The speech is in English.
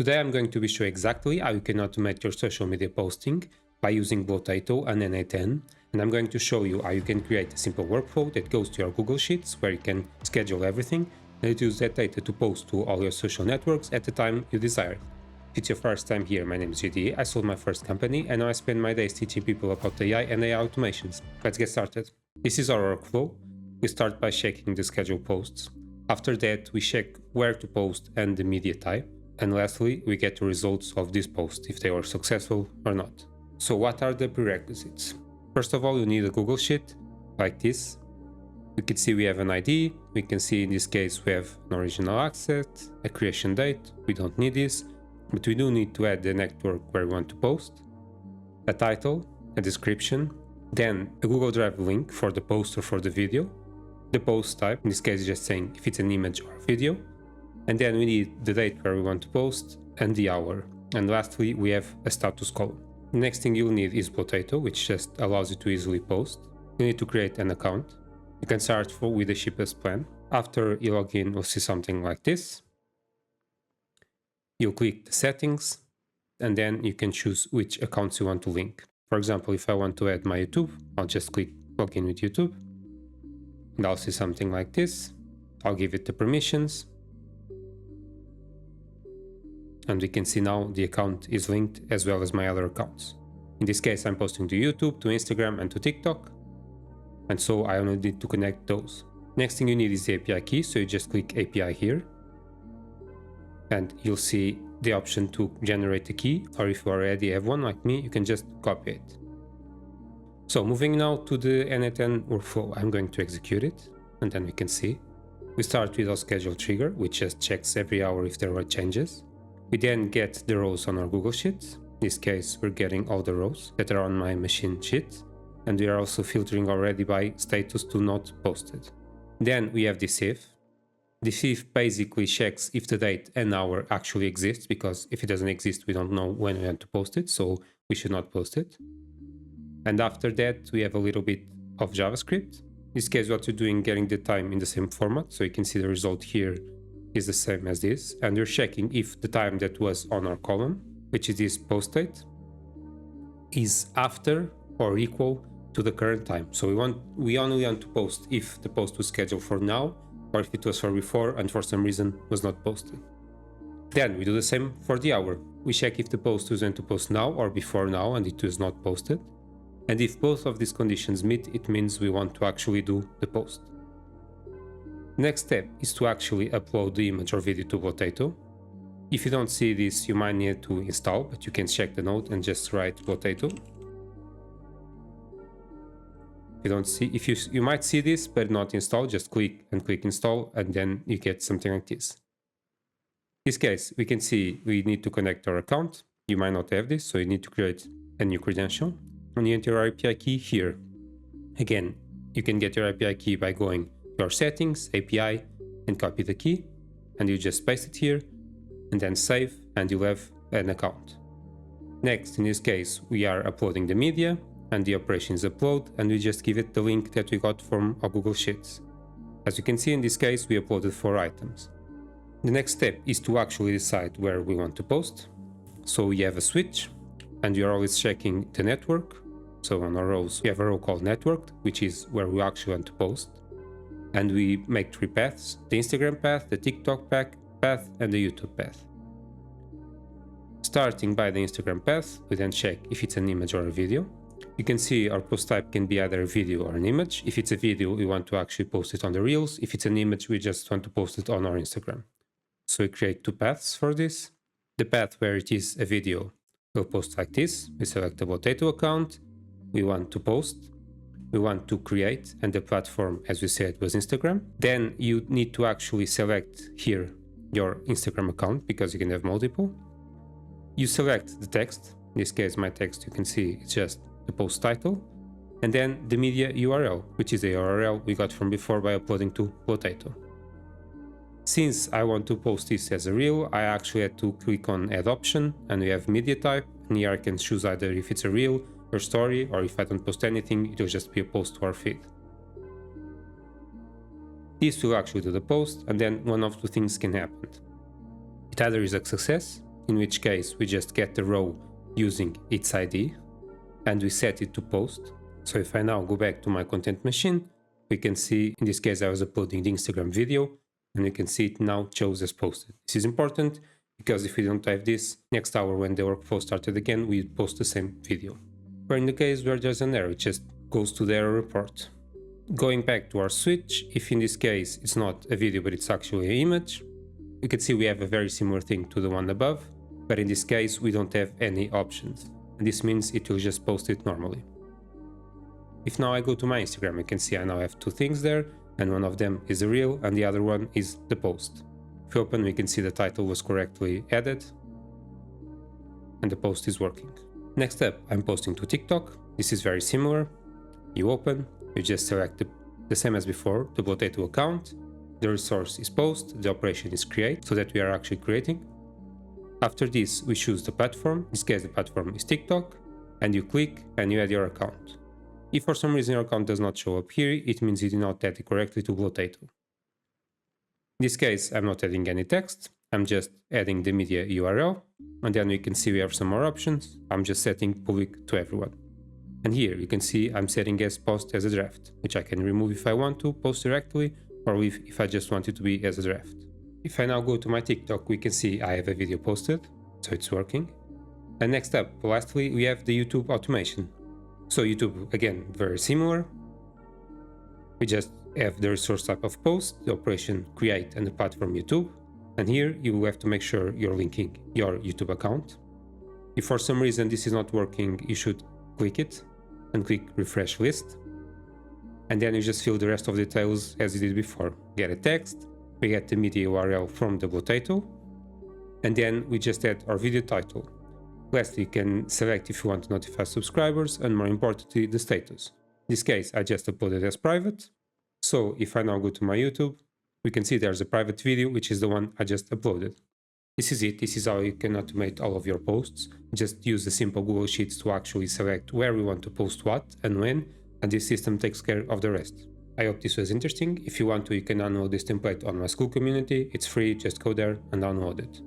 Today I'm going to be showing exactly how you can automate your social media posting by using Potato and N8N, and I'm going to show you how you can create a simple workflow that goes to your Google Sheets where you can schedule everything and use that data to post to all your social networks at the time you desire. If it's your first time here, my name is JD, I sold my first company and now I spend my days teaching people about AI and AI automations. Let's get started. This is our workflow. We start by checking the scheduled posts. After that, we check where to post and the media type. And lastly, we get the results of this post, if they were successful or not. So what are the prerequisites? First of all, you need a Google Sheet like this. You can see we have an ID. We can see in this case we have an original asset, a creation date. We don't need this, but we do need to add the network where we want to post, a title, a description, then a Google Drive link for the post or for the video, the post type, in this case just saying if it's an image or a video, and then we need the date where we want to post and the hour. And lastly, we have a status column. The next thing you'll need is Potato, which just allows you to easily post. You need to create an account. You can start with the cheapest plan. After you log in, you'll see something like this. You'll click the settings, and then you can choose which accounts you want to link. For example, if I want to add my YouTube, I'll just click login with YouTube, and I'll see something like this. I'll give it the permissions, and we can see now the account is linked as well as my other accounts. In this case, I'm posting to YouTube, to Instagram, and to TikTok, and so I only need to connect those. Next thing you need is the API key, so you just click API here, and you'll see the option to generate a key, or if you already have one like me, you can just copy it. So moving now to the N8N workflow, I'm going to execute it, and then we can see. We start with our schedule trigger, which just checks every hour if there were changes. We then get the rows on our Google Sheets. In this case, we're getting all the rows that are on my machine sheet, and we are also filtering already by status to not posted. Then we have this if. This if basically checks if the date and hour actually exists, because if it doesn't exist, we don't know when we want to post it, so we should not post it. And after that, we have a little bit of JavaScript. In this case, what we're doing, getting the time in the same format, so you can see the result here is the same as this, and we're checking if the time that was on our column, which is this post date, is after or equal to the current time. So we only want to post if the post was scheduled for now, or if it was for before and for some reason was not posted. Then we do the same for the hour. We check if the post was meant to post now or before now and it was not posted. And if both of these conditions meet, it means we want to actually do the post. Next step is to actually upload the image or video to Potato. If you don't see this, you might need to install, but you can check the note and just write Potato. If you don't see, you might see this, but not install, just click install, and then you get something like this. In this case, we can see we need to connect our account. You might not have this, so you need to create a new credential, and you enter your API key here. Again, you can get your API key by going your settings, API, and copy the key, and you just paste it here, and then save, and you'll have an account. Next, in this case, we are uploading the media, and the operation is upload, and we just give it the link that we got from our Google Sheets. As you can see, in this case, we uploaded 4 items. The next step is to actually decide where we want to post. So we have a switch, and we are always checking the network. So on our rows, we have a row called networked, which is where we actually want to post. And we make 3 paths: the Instagram path, the TikTok path, and the YouTube path. Starting by the Instagram path, we then check if it's an image or a video. You can see our post type can be either a video or an image. If it's a video, we want to actually post it on the Reels. If it's an image, we just want to post it on our Instagram. So we create 2 paths for this. The path where it is a video, we'll post like this. We select the Potato account. We want to post. We want to create, and the platform, as we said, was Instagram. Then you need to actually select here your Instagram account, because you can have multiple. You select the text. In this case, my text, you can see it's just the post title, and then the media URL, which is the URL we got from before by uploading to Potato. Since I want to post this as a reel, I actually had to click on add option, and we have media type, and here I can choose either if it's a reel or story, or if I don't post anything, it'll just be a post to our feed. This will actually do the post, and then one of 2 things can happen. It either is a success, in which case we just get the row using its ID and we set it to post. So if I now go back to my content machine, we can see in this case I was uploading the Instagram video and we can see it now chose as posted. This is important because if we don't have this, next hour when the workflow started again, we post the same video. Or in the case where there's an error, it just goes to the error report. Going back to our switch, if in this case it's not a video but it's actually an image, you can see we have a very similar thing to the one above, but in this case we don't have any options. And this means it will just post it normally. If now I go to my Instagram, you can see I now have two things there, and one of them is the reel and the other one is the post. If we open, we can see the title was correctly added and the post is working. Next up, I'm posting to TikTok. This is very similar. You open, you just select the same as before, the potato account. The resource is post, the operation is create, so that we are actually creating. After this, we choose the platform. In this case, the platform is TikTok, and you click and you add your account. If for some reason your account does not show up here, it means you did not add it correctly to Potato. In this case, I'm not adding any text. I'm just adding the media URL, and then we can see we have some more options. I'm just setting public to everyone. And here you can see I'm setting as post as a draft, which I can remove if I want to post directly, or if I just want it to be as a draft. If I now go to my TikTok, we can see I have a video posted, so it's working. And next up, lastly, we have the YouTube automation. So YouTube, again, very similar. We just have the resource type of post, the operation create and the platform YouTube. And here you will have to make sure you're linking your YouTube account. If for some reason this is not working, you should click it and click refresh list. And then you just fill the rest of the details as you did before. Get a text, we get the media URL from the potato, and then we just add our video title. Lastly, you can select if you want to notify subscribers, and more importantly, the status. In this case, I just uploaded as private. So if I now go to my YouTube, we can see there's a private video, which is the one I just uploaded. This is it. This is how you can automate all of your posts. Just use the simple Google Sheets to actually select where we want to post what and when, and this system takes care of the rest. I hope this was interesting. If you want to, you can download this template on my Skool community. It's free, just go there and download it.